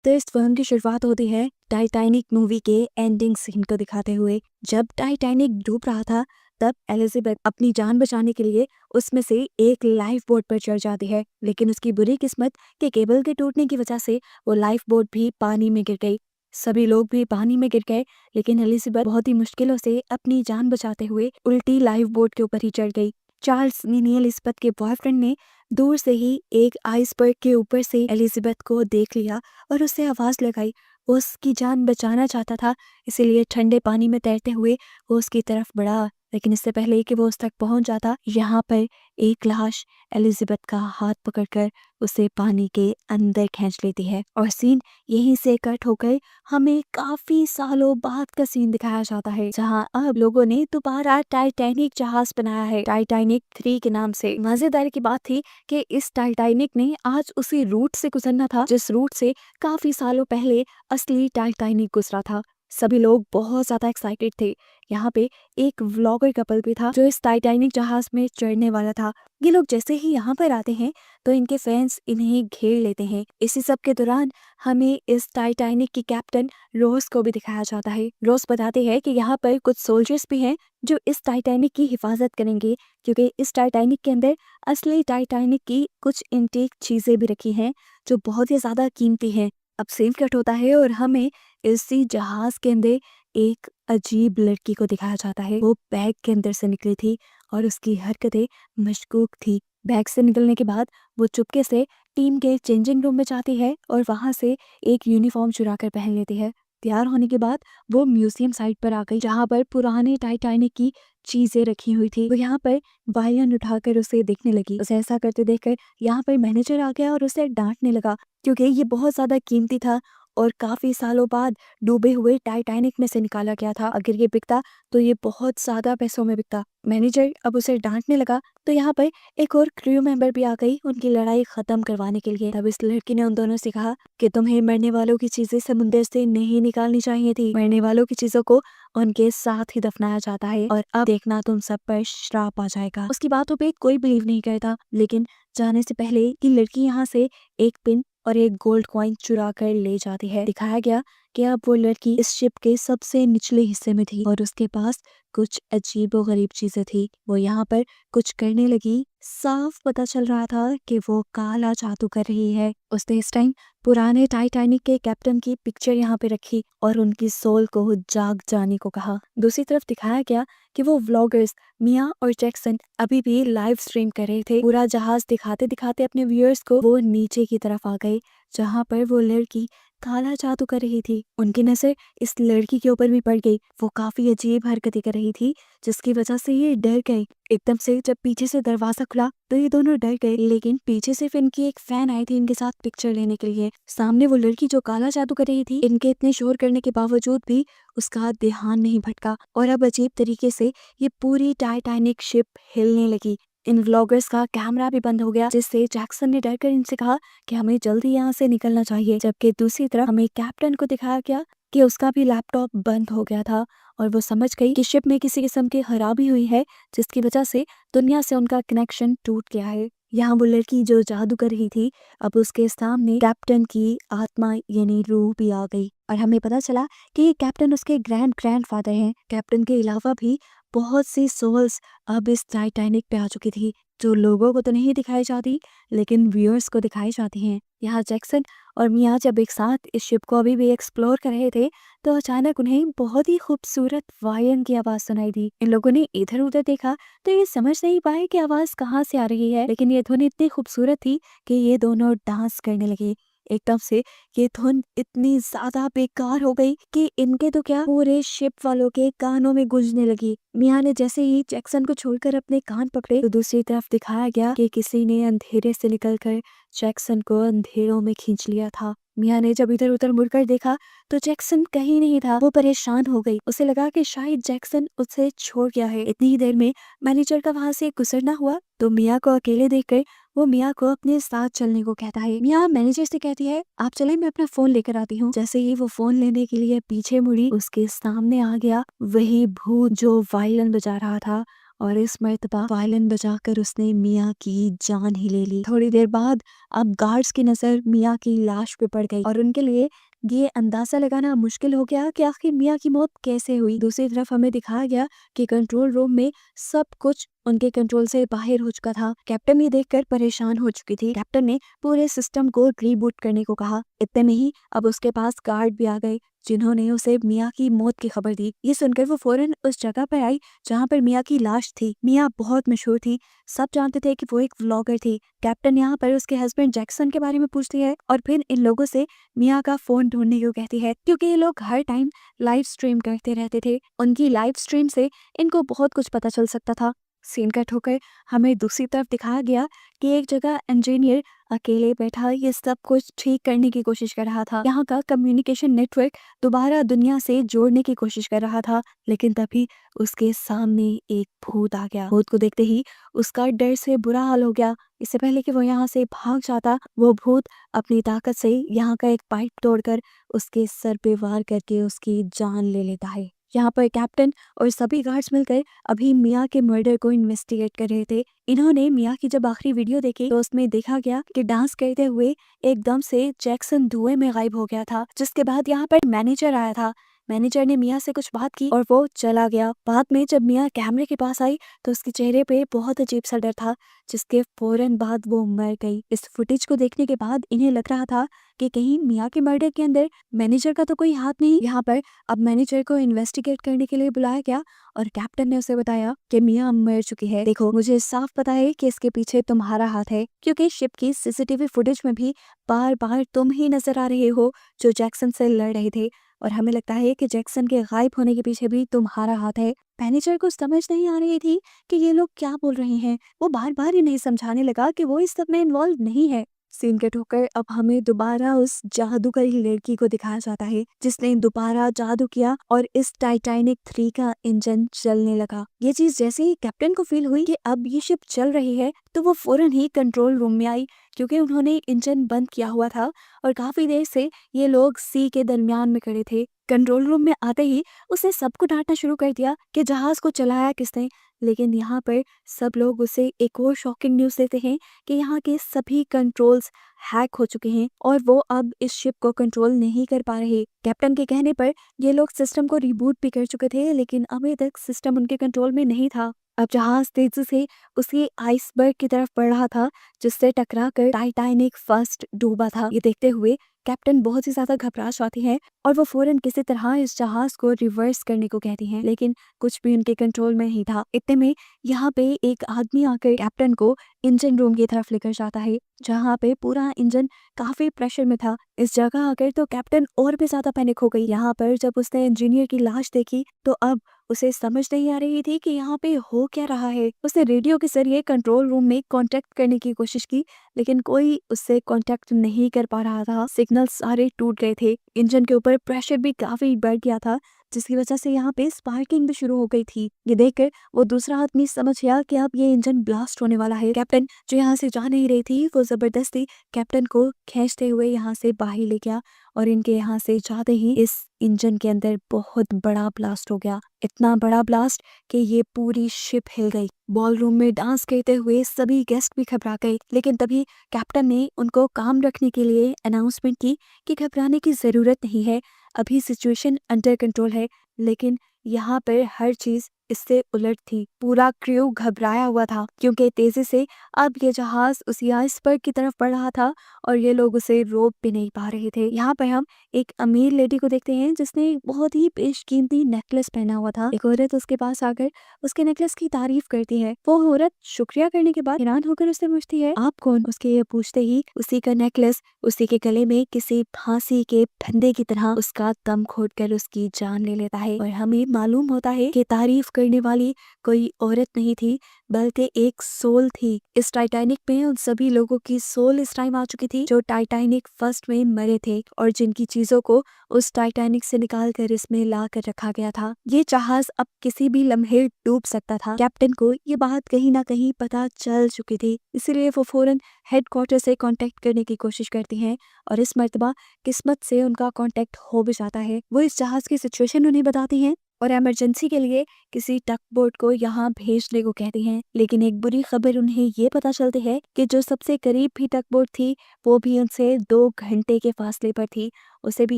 तो इस फिल्म की शुरुआत होती है टाइटैनिक मूवी के एंडिंग सीन को दिखाते हुए। जब टाइटैनिक डूब रहा था तब एलिजाबेथ अपनी जान बचाने के लिए उसमें से एक लाइफ बोट पर चढ़ जाती है, लेकिन उसकी बुरी किस्मत के केबल के टूटने की वजह से वो लाइफ बोट भी पानी में गिर गई। सभी लोग भी पानी में गिर गए, लेकिन एलिजाबेथ बहुत ही मुश्किलों से अपनी जान बचाते हुए उल्टी लाइफ बोट के ऊपर ही चढ़ गई। चार्ल्स ने एलिजाबेथ के बॉयफ्रेंड ने दूर से ही एक आइसबर्ग के ऊपर से एलिजाबेथ को देख लिया और उससे आवाज लगाई। वो उसकी जान बचाना चाहता था, इसीलिए ठंडे पानी में तैरते हुए वो उसकी तरफ बढ़ा, लेकिन इससे पहले कि वो उस तक पहुंच जाता, यहाँ पर एक लाश एलिजाबेथ का हाथ पकड़कर उसे पानी के अंदर खींच लेती है और सीन यहीं से कट होकर हमें काफी सालों बाद का सीन दिखाया जाता है, जहां अब लोगों ने दोबारा टाइटैनिक जहाज बनाया है टाइटैनिक 3 के नाम से। मजेदार की बात थी कि इस टाइटैनिक ने आज उसी रूट से गुजरना था जिस रूट से काफी सालों पहले असली टाइटैनिक गुजरा था। सभी लोग बहुत ज्यादा एक्साइटेड थे। यहाँ पे एक व्लॉगर कपल भी था जो इस टाइटैनिक जहाज में चढ़ने वाला था। ये लोग जैसे ही यहाँ पर आते हैं तो इनके फैंस इन्हें घेर लेते हैं। इसी सब के दौरान हमें इस टाइटैनिक की कैप्टन रोज को भी दिखाया जाता है। रोज बताते हैं कि यहाँ पर कुछ सोल्जर्स भी हैं जो इस टाइटैनिक की हिफाजत करेंगे, क्योंकि इस टाइटैनिक के अंदर असली टाइटैनिक की कुछ इंटेक चीजें भी रखी हैं जो बहुत ही ज्यादा कीमती हैं। अब सीन कट होता है और हमें इसी जहाज के अंदर एक अजीब लड़की को दिखाया जाता है। वो बैग के अंदर से निकली थी और उसकी हरकतें मशकूक थी। बैग से निकलने के बाद वो चुपके से टीम के चेंजिंग रूम में जाती है और वहां से एक यूनिफॉर्म चुरा कर पहन लेती है। तैयार होने के बाद वो म्यूजियम साइट पर आ गई, जहाँ पर पुराने टाइटैनिक की चीजें रखी हुई थी। वो यहाँ पर वायन उठाकर उसे देखने लगी। उसे ऐसा करते देखकर यहाँ पर मैनेजर आ गया और उसे डांटने लगा, क्योंकि ये बहुत ज्यादा कीमती था और काफी सालों बाद डूबे हुए टाइटैनिक में से निकाला गया था। अगर ये बिकता तो ये बहुत ज्यादा पैसों में बिकता। मैनेजर अब उसे डांटने लगा तो यहाँ पर एक और क्रू मेंबर भी आ गई उनकी लड़ाई खत्म करवाने के लिए। तब इस लड़की ने उन दोनों से कहा कि तुम्हें मरने वालों की चीजें समुद्र से नहीं निकालनी चाहिए थी। मरने वालों की चीजों को उनके साथ ही दफनाया जाता है और अब देखना तुम सब पर श्राप आ जाएगा। उसकी बातों पे कोई बिलीव नहीं करता, लेकिन जाने से पहले कि लड़की यहाँ से एक पिन और एक गोल्ड कॉइन चुरा कर ले जाती है। दिखाया गया कि अब वो लड़की इस शिप के सबसे निचले हिस्से में थी और उसके पास कुछ अजीबो गरीब चीजें थी। वो यहाँ पर कुछ करने लगी। साफ पता चल रहा था कि वो काला जादू कर रही है। उसने इस टाइम पुराने टाइटैनिक के कैप्टन की पिक्चर यहाँ पे रखी और उनकी सोल को जाग जाने को कहा। दूसरी तरफ दिखाया गया कि वो व्लॉगर्स मिया और जैक्सन अभी भी लाइव स्ट्रीम कर रहे थे। पूरा जहाज दिखाते दिखाते अपने व्यूअर्स को वो नीचे की तरफ आ गए, जहाँ पर वो लड़की काला जादू कर रही थी। उनकी नजर इस लड़की के ऊपर भी पड़ गई। वो काफी अजीब हरकतें कर रही थी, जिसकी वजह से ये डर गई। एकदम से जब पीछे से दरवाजा खुला तो ये दोनों डर गए, लेकिन पीछे से फिर इनकी एक फैन आई थी इनके साथ पिक्चर लेने के लिए। सामने वो लड़की जो काला जादू कर रही थी, इनके इतने शोर करने के बावजूद भी उसका ध्यान नहीं भटका और अब अजीब तरीके से ये पूरी टाइटैनिक शिप हिलने लगी। इन व्लॉगर्स का कैमरा भी बंद हो गया, जिससे जैक्सन ने डरकर इनसे कहा कि हमें जल्दी यहाँ से निकलना चाहिए। जबकि दूसरी तरफ हमें कैप्टन को दिखाया गया कि उसका भी लैपटॉप बंद हो गया था और वो समझ गई कि शिप में किसी किस्म की खराबी हुई है, जिसकी वजह से दुनिया से उनका कनेक्शन टूट गया है। यहाँ वो लड़की जो जादू कर रही थी, अब उसके सामने कैप्टन की आत्मा यानी रूह भी आ गई और हमें पता चला कि ये कैप्टन उसके ग्रैंडफादर हैं। कैप्टन के अलावा भी बहुत सी सोल्स अब इस टाइटैनिक पे आ चुकी थी, जो लोगों को तो नहीं दिखाई जाती लेकिन व्यूअर्स को दिखाई जाती हैं। यहाँ जैक्सन और मिया जब एक साथ इस शिप को अभी भी एक्सप्लोर कर रहे थे तो अचानक उन्हें बहुत ही खूबसूरत वायन की आवाज सुनाई दी। इन लोगों ने इधर उधर देखा तो ये समझ नहीं पाए कि आवाज कहाँ से आ रही है, लेकिन ये धुन इतनी खूबसूरत थी कि ये दोनों डांस करने लगे। एकदम से ये धुन इतनी ज्यादा बेकार हो गई कि इनके तो क्या पूरे शिप वालों के कानों में गूंजने लगी। मिया ने जैसे ही जैक्सन को छोड़कर अपने कान पकड़े तो दूसरी तरफ दिखाया गया कि किसी ने अंधेरे से निकलकर जैक्सन को अंधेरों में खींच लिया था। मिया ने जब इधर उधर मुड़कर देखा तो जैक्सन कहीं नहीं था। वो परेशान हो गई, उसे लगा कि शायद जैक्सन उसे छोड़ गया है। इतनी ही देर में मैनेजर का वहां से गुजरना हुआ तो मिया को अकेले देखकर वो मिया को अपने साथ चलने को कहता है। मिया मैनेजर से कहती है आप चले, मैं अपना फोन लेकर आती हूँ। जैसे ही वो फोन लेने के लिए पीछे मुड़ी, उसके सामने आ गया वही भूत जो वायलिन बजा रहा था और इस मर्तबा वायलिन बजाकर उसने मियाँ की जान ही ले ली। थोड़ी देर बाद अब गार्ड्स की नज़र मियाँ की लाश पे पड़ गई और उनके लिए ये अंदाज़ा लगाना मुश्किल हो गया कि आखिर मियाँ की मौत कैसे हुई। दूसरी तरफ हमें दिखाया गया कि कंट्रोल रूम में सब कुछ उनके कंट्रोल से बाहर हो चुका था। कैप्टन ये देखकर परेशान हो चुकी थी। कैप्टन ने पूरे सिस्टम को रीबूट करने को कहा। इतने में ही अब उसके पास गार्ड भी आ गए जिन्होंने उसे मियाँ की मौत की खबर दी। ये सुनकर वो फौरन उस जगह पर आई जहाँ पर मियाँ की लाश थी। मियाँ बहुत मशहूर थी, सब जानते थे कि वो एक व्लॉगर थी। कैप्टन यहाँ पर उसके हस्बैंड जैक्सन के बारे में पूछती है और फिर इन लोगों से मियाँ का फोन ढूंढने को कहती है, क्योंकि ये लोग हर टाइम लाइव स्ट्रीम करते रहते थे। उनकी लाइव स्ट्रीम से इनको बहुत कुछ पता चल सकता था। सीन कट होकर हमें दूसरी तरफ दिखाया गया कि एक जगह इंजीनियर अकेले बैठा ये सब कुछ ठीक करने की कोशिश कर रहा था। यहाँ का कम्युनिकेशन नेटवर्क दोबारा दुनिया से जोड़ने की कोशिश कर रहा था, लेकिन तभी उसके सामने एक भूत आ गया। भूत को देखते ही उसका डर से बुरा हाल हो गया। इससे पहले कि वो यहाँ से भाग जाता, वो भूत अपनी ताकत से यहाँ का एक पाइप तोड़कर उसके सर पे वार करके उसकी जान ले लेता है। यहाँ पर कैप्टन और सभी गार्ड्स मिलकर अभी मियाँ के मर्डर को इन्वेस्टिगेट कर रहे थे। इन्होंने मियाँ की जब आखिरी वीडियो देखी तो उसमें देखा गया कि डांस करते हुए एकदम से जैक्सन धुएं में गायब हो गया था। जिसके बाद यहाँ पर मैनेजर आया था। मैनेजर ने मियाँ से कुछ बात की और वो चला गया। बाद में जब मियाँ कैमरे के पास आई तो उसके चेहरे पे बहुत अजीब सा डर था, जिसके फौरन बाद वो मर गई। इस फुटेज को देखने के बाद इन्हें लग रहा था कि कहीं मियाँ के मर्डर के अंदर मैनेजर का तो कोई हाथ नहीं। यहाँ पर अब मैनेजर को इन्वेस्टिगेट करने के लिए बुलाया गया और कैप्टन ने उसे बताया कि मियाँ मर चुकी है। देखो, मुझे साफ पता है कि इसके पीछे तुम्हारा हाथ है, क्योंकि शिप की सीसीटीवी फुटेज में भी बार बार तुम ही नजर आ रहे हो जो जैक्सन से लड़ रहे थे, और हमें लगता है कि जैक्सन के गायब होने के पीछे भी तुम्हारा हाथ है। मैनेजर को समझ नहीं आ रही थी कि ये लोग क्या बोल रहे हैं। वो बार बार इन्हें समझाने लगा कि वो इस सब में इन्वॉल्व नहीं है। सीन कट होकर अब हमें दोबारा उस जादूगरी लड़की को दिखाया जाता है जिसने दोबारा जादू किया और इस टाइटैनिक 3 का इंजन चलने लगा। ये चीज जैसे ही कैप्टन को फील हुई कि अब ये शिप चल रही है तो वो फौरन ही कंट्रोल रूम में आई, क्योंकि उन्होंने इंजन बंद किया हुआ था और काफी देर से ये लोग सी के दरमियान में खड़े थे। कंट्रोल रूम में आते ही उसने सबको डांटना शुरू कर दिया कि जहाज को चलाया किसने। लेकिन यहाँ पर सब लोग उसे एक और शॉकिंग न्यूज़ देते हैं कि यहाँ के सभी कंट्रोल्स हैक हो चुके हैं और वो अब इस शिप को कंट्रोल नहीं कर पा रहे। कैप्टन के कहने पर ये लोग सिस्टम को रिबूट भी कर चुके थे, लेकिन अभी तक सिस्टम उनके कंट्रोल में नहीं था। अब जहाज तेजी से उसी आइसबर्ग की तरफ बढ़ रहा था जिससे टकराकर टाइटैनिक फर्स्ट डूबा था। ये देखते हुए कैप्टन बहुत ही ज्यादा घबरा जाती है और वो फौरन किसी तरह इस जहाज को रिवर्स करने को कहती हैं, लेकिन कुछ भी उनके कंट्रोल में नहीं था। इतने में यहाँ पे एक आदमी आकर कैप्टन को इंजन रूम की तरफ लेकर जाता है जहाँ पे पूरा इंजन काफी प्रेशर में था। इस जगह आकर तो कैप्टन और भी ज्यादा पैनिक हो गई। यहाँ पर जब उसने इंजीनियर की लाश देखी तो अब उसे समझ नहीं आ रही थी कि यहाँ पे हो क्या रहा है। उसने रेडियो के जरिए कंट्रोल रूम में कांटेक्ट करने की कोशिश की, लेकिन कोई उससे कांटेक्ट नहीं कर पा रहा था। सिग्नल सारे टूट गए थे। इंजन के ऊपर प्रेशर भी काफी बढ़ गया था, जिसकी वजह से यहाँ पे स्पार्किंग भी शुरू हो गई थी। ये देखकर वो दूसरा आदमी समझ गया कि अब ये इंजन ब्लास्ट होने वाला है। कैप्टन जो यहाँ से जा नहीं रही थी वो जबरदस्ती कैप्टन को खींचते हुए यहाँ से बाहर ले गया और इनके यहाँ से जाते ही इस इंजन के अंदर बहुत बड़ा ब्लास्ट हो गया। इतना बड़ा ब्लास्ट कि ये पूरी शिप हिल गई। बॉलरूम में डांस करते हुए सभी गेस्ट भी घबरा गए, लेकिन तभी कैप्टन ने उनको काम रखने के लिए अनाउंसमेंट की कि घबराने की जरूरत नहीं है, अभी सिचुएशन अंडर कंट्रोल है। लेकिन यहाँ पर हर चीज इससे उलट थी। पूरा क्रू घबराया हुआ था क्योंकि तेजी से अब ये जहाज उसी आइसबर्ग की तरफ बढ़ रहा था और ये लोग उसे रोक भी नहीं पा रहे थे। यहाँ पर हम एक अमीर लेडी को देखते हैं जिसने एक बहुत ही बेशकीमती नेकलेस पहना हुआ था। एक औरत उसके पास आकर उसके नेकलेस की तारीफ करती है। वो औरत शुक्रिया करने के बाद हैरान होकर उससे पूछती है, आप कौन? उसके ये पूछते ही उसी का नेकलेस उसी के गले में किसी फांसी के फंदे की तरह उसका दम घोटकर उसकी जान ले लेता है। और हमें मालूम होता है कि तारीफ करने वाली कोई औरत नहीं थी बल्कि एक सोल थी। इस टाइटैनिक में उन सभी लोगों की सोल इस टाइम आ चुकी थी जो टाइटैनिक फर्स्ट में मरे थे और जिनकी चीजों को उस टाइटैनिक से निकाल कर इसमें ला कर रखा गया था। ये जहाज अब किसी भी लम्हे डूब सकता था। कैप्टन को ये बात कहीं ना कहीं पता चल चुकी थी, इसीलिए वो फौरन हेडक्वार्टर से कांटेक्ट करने की कोशिश करती हैं और इस मर्तबा किस्मत से उनका कांटेक्ट हो भी जाता है। वो इस जहाज की सिचुएशन उन्हें बताती हैं और इमरजेंसी के लिए किसी टक बोट को यहाँ भेजने को कहते हैं। लेकिन एक बुरी खबर उन्हें ये पता चलती है कि जो सबसे करीब भी टक बोट थी वो भी उनसे 2 घंटे के फासले पर थी। उसे भी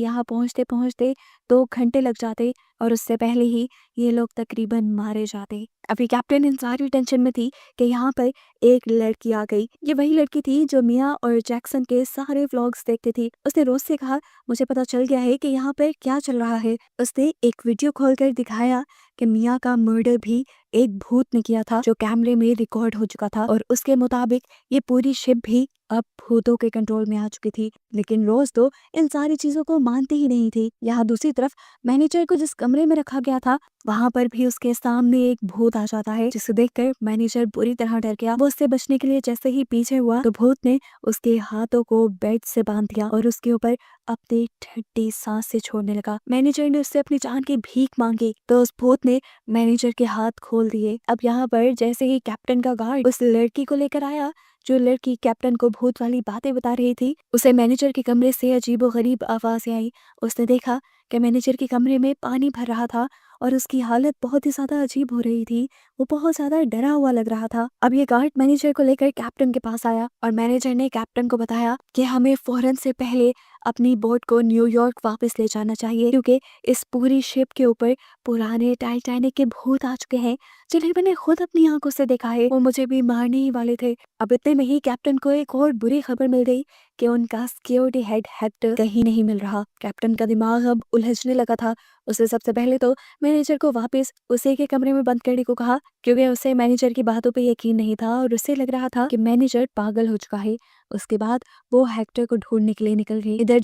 यहाँ पहुँचते पहुँचते 2 घंटे लग जाते और उससे पहले ही ये लोग तकरीबन मारे जाते। अभी कैप्टन इन सारी टेंशन में थी कि यहाँ पर एक लड़की आ गई। ये वही लड़की थी जो मिया और जैक्सन के सारे व्लॉग्स देखती थी। उसने रोज से कहा, मुझे पता चल गया है कि यहाँ पर क्या चल रहा है। उसने एक वीडियो खोलकर दिखाया कि मिया का मर्डर भी एक भूत ने किया था जो कैमरे में रिकॉर्ड हो चुका था और उसके मुताबिक ये पूरी शिप भी अब भूतों के कंट्रोल में आ चुकी थी। लेकिन रोज तो इन सारी चीजों को मानती ही नहीं थी। यहाँ दूसरी तरफ मैनेजर को जिस कमरे में रखा गया था वहां पर भी उसके सामने एक भूत आ जाता है, जिसे देखकर मैनेजर बुरी तरह डर गया। वो उससे बचने के लिए जैसे ही पीछे हुआ तो भूत ने उसके हाथों को बेड से बांध दिया और उसके ऊपर अपनी ठंडी सांस से छोड़ने लगा। मैनेजर ने उससे अपनी जान की भीख मांगी तो उस भूत ने मैनेजर के हाथ खोल दिए। अब यहाँ पर जैसे ही कैप्टन का गार्ड उस लड़की को लेकर आया जो लड़की कैप्टन को भूत वाली बातें बता रही थी, उसे मैनेजर के कमरे से अजीबोगरीब आवाज़ें आई। उसने देखा कि मैनेजर के कमरे में पानी भर रहा था और उसकी हालत बहुत ही ज्यादा अजीब हो रही थी। वो बहुत ज्यादा डरा हुआ लग रहा था। अब ये गार्ड मैनेजर को लेकर कैप्टन के पास आया और मैनेजर ने कैप्टन को बताया कि हमें फौरन से पहले अपनी बोट को न्यूयॉर्क वापस ले जाना चाहिए क्योंकि इस पूरी शिप के ऊपर पुराने टाइटैनिक के भूत आ चुके हैं जिन्हें मैंने खुद अपनी आंखों से देखा है। वो मुझे भी मारने ही वाले थे। अब इतने में ही कैप्टन को एक और बुरी खबर मिल गई कि उनका सिक्योरिटी हेड हेक्टर कहीं नहीं मिल रहा। कैप्टन का दिमाग अब उलझने लगा था। उसने सबसे पहले तो मैनेजर को वापस उसी के कमरे में बंद करने को कहा क्योंकि उसे मैनेजर की बातों पे यकीन नहीं था और उसे लग रहा था कि मैनेजर पागल हो चुका है। उसके बाद वो हेक्टर को ढूंढने के लिए निकल गई। इधर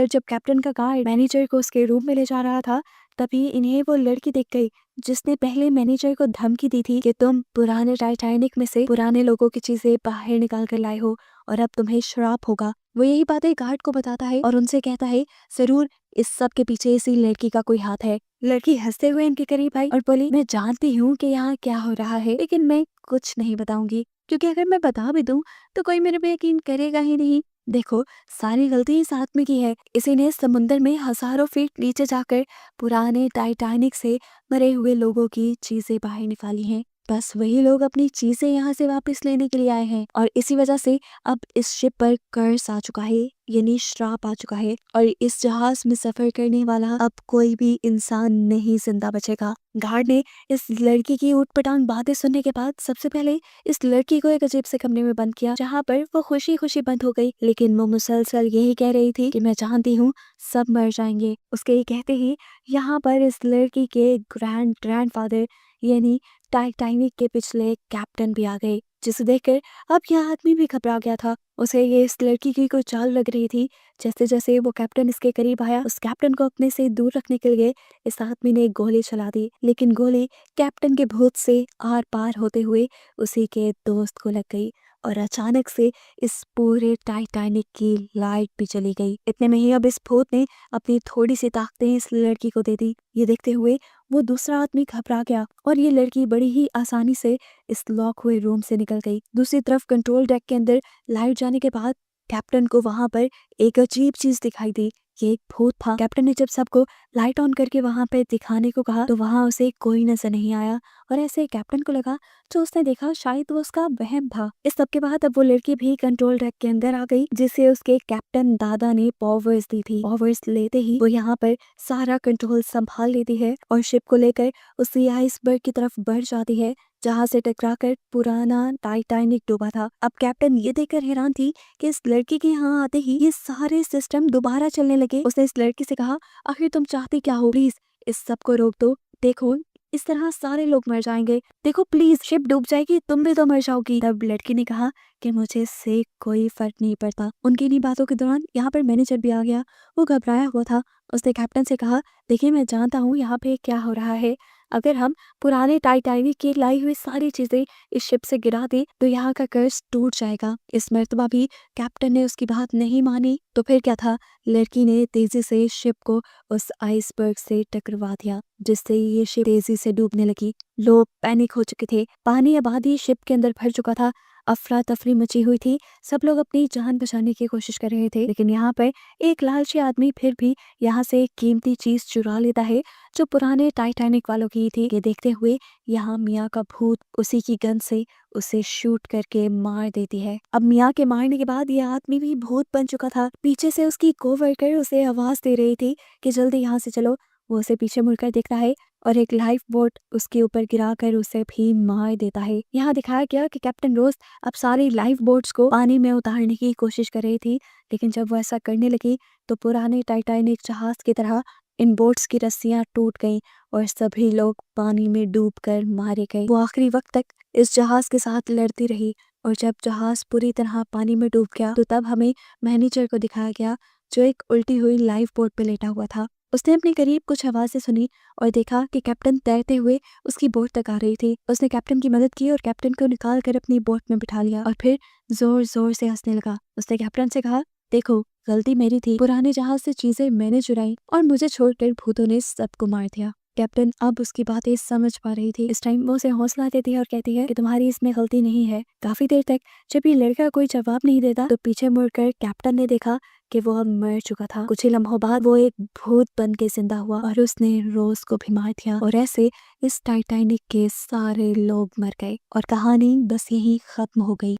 जब कैप्टन का गार्ड मैनेजर को उसके रूम में ले जा रहा था तभी इन्हें वो लड़की दिख गई जिसने पहले मैनेजर को धमकी दी थी कि तुम पुराने टाइटैनिक में से पुराने लोगों की चीजें बाहर निकाल कर लाए हो और अब तुम्हें श्राप होगा। वो यही बातें गार्ड को बताता है और उनसे कहता है जरूर इस सब के पीछे इसी लड़की का कोई हाथ है। लड़की हंसते हुए इनके करीब आई और बोली, मैं जानती हूँ कि यहाँ क्या हो रहा है लेकिन मैं कुछ नहीं बताऊंगी क्योंकि अगर मैं बता भी दूं तो कोई मेरे पे यकीन करेगा ही नहीं। देखो, सारी गलती इस आदमी की है। इसी ने समुंदर में हजारों फीट नीचे जाकर पुराने टाइटैनिक से मरे हुए लोगों की चीजें बाहर निकाली हैं। बस वही लोग अपनी चीजें यहाँ से वापस लेने के लिए आए हैं और इसी वजह से अब इस शिप पर कर्स आ चुका है, यानी श्राप आ चुका है और इस जहाज में सफर करने वाला अब कोई भी इंसान नहीं जिंदा बचेगा। गार्ड ने इस लड़की की ऊटपटांग बातें सुनने के बाद सबसे पहले इस लड़की को एक अजीब से कमरे में बंद किया जहाँ पर वो खुशी खुशी बंद हो गई। लेकिन वो मुसलसल यही कह रही थी कि मैं जानती हूँ सब मर जाएंगे। उसके ये कहते ही यहाँ पर इस लड़की के ग्रैंडफादर यानी टाइटैनिक के पिछले कैप्टन भी आ गए, जिसे देखकर अब यह आदमी भी घबरा गया था। उसे ये इस लड़की की कोई चाल लग रही थी। जैसे जैसे वो कैप्टन इसके करीब आया उस कैप्टन को अपने से दूर रखने के लिए इस आदमी ने एक गोली चला दी, लेकिन गोली कैप्टन के भूत से आर पार होते हुए उसी के दोस्त को लग गई और अचानक से इस पूरे टाइटैनिक की लाइट भी चली गई। इतने में ही अब इस भूत ने अपनी थोड़ी सी ताकतें इस लड़की को दे दी। ये देखते हुए वो दूसरा आदमी घबरा गया और ये लड़की बड़ी ही आसानी से इस लॉक हुए रूम से निकल गई। दूसरी तरफ कंट्रोल डेक के अंदर लाइट जाने के बाद कैप्टन को वहां पर एक अजीब चीज दिखाई दी। ये एक भूत था। कैप्टन ने जब सबको लाइट ऑन करके वहां पे दिखाने को कहा तो वहां उसे कोई नजर नहीं आया और ऐसे कैप्टन को लगा जो उसने देखा शायद वो उसका वहम था। इस सब के बाद अब वो लड़की भी कंट्रोल डेक के अंदर आ गई जिसे उसके कैप्टन दादा ने पावर्स दी थी। पावर्स लेते ही वो यहाँ पर सारा कंट्रोल संभाल लेती है और शिप को लेकर उसी आइसबर्ग की तरफ बढ़ जाती है जहां से टकराकर पुराना टाइटैनिक डूबा था। अब कैप्टन ये देखकर हैरान थी कि इस लड़की के यहाँ आते ही ये सारे सिस्टम दोबारा चलने लगे। उसने इस लड़की से कहा, आखिर तुम चाहती क्या हो? प्लीज इस सब को रोक दो। देखो इस तरह सारे लोग मर जाएंगे। देखो प्लीज शिप डूब जाएगी, तुम भी तो मर जाओगी। तब लड़की ने कहा कि मुझे इससे कोई फर्क नहीं पड़ता। उनकी इन्हीं बातों के दौरान यहाँ पर मैनेजर भी आ गया। वो घबराया हुआ था। उसने कैप्टन से कहा, देखिए मैं जानता हूँ यहाँ पे क्या हो रहा है। अगर हम पुराने टाइटैनिक की लाई हुई सारी चीजें इस शिप से गिरा दे तो यहाँ का कर्ज टूट जाएगा। इस मर्तबा भी कैप्टन ने उसकी बात नहीं मानी तो फिर क्या था, लड़की ने तेजी से शिप को उस आइसबर्ग से टकरवा दिया जिससे ये शिप तेजी से डूबने लगी। लोग पैनिक हो चुके थे। पानी अब आधी शिप के अंदर भर चुका था। अफरा तफरी मची हुई थी। सब लोग अपनी जान बचाने की कोशिश कर रहे थे, लेकिन यहाँ पर एक लालची आदमी फिर भी यहाँ से एक कीमती चीज चुरा लेता है जो पुराने टाइटैनिक वालों की थी। ये देखते हुए यहाँ मिया का भूत उसी की गन से उसे शूट करके मार देती है। अब मिया के मारने के बाद ये आदमी भी भूत बन चुका था। पीछे से उसकी कोवर्कर उसे आवाज दे रही थी कि जल्दी यहाँ से चलो। वो उसे पीछे मुड़कर देखता है और एक लाइफ बोट उसके ऊपर गिराकर उसे भी मार देता है। यहाँ दिखाया गया कि कैप्टन रोज अब सारी लाइफ बोट्स को पानी में उतारने की कोशिश कर रही थी, लेकिन जब वो ऐसा करने लगी तो पुराने टाइटैनिक जहाज की तरह इन बोट्स की रस्सियां टूट गईं और सभी लोग पानी में डूबकर मारे गए। वो आखिरी वक्त तक इस जहाज के साथ लड़ती रही और जब जहाज पूरी तरह पानी में डूब गया तो तब हमें मैनेजर को दिखाया गया जो एक उल्टी हुई लाइफ बोट पे लेटा हुआ था। उसने अपने करीब कुछ आवाजें सुनी और देखा कि कैप्टन तैरते हुए उसकी बोट तक आ रही थी। उसने कैप्टन की मदद की और कैप्टन को निकाल कर अपनी बोट में बिठा लिया और फिर जोर जोर से हंसने लगा। उसने कैप्टन से कहा, देखो गलती मेरी थी, पुराने जहाज से चीजें मैंने चुराई और मुझे छोड़कर भूतों ने सबको मार दिया। कैप्टन अब उसकी बातें समझ पा रही थी। इस टाइम वो उसे हौसला देती है और कहती है कि तुम्हारी इसमें गलती नहीं है। काफी देर तक जब ये लड़का कोई जवाब नहीं देता तो पीछे मुड़कर कैप्टन ने देखा कि वो अब मर चुका था। कुछ ही लम्हों बाद वो एक भूत बन के जिंदा हुआ और उसने रोज को भी मार दिया और ऐसे इस टाइटैनिक के सारे लोग मर गए और कहानी बस यहीं खत्म हो गई।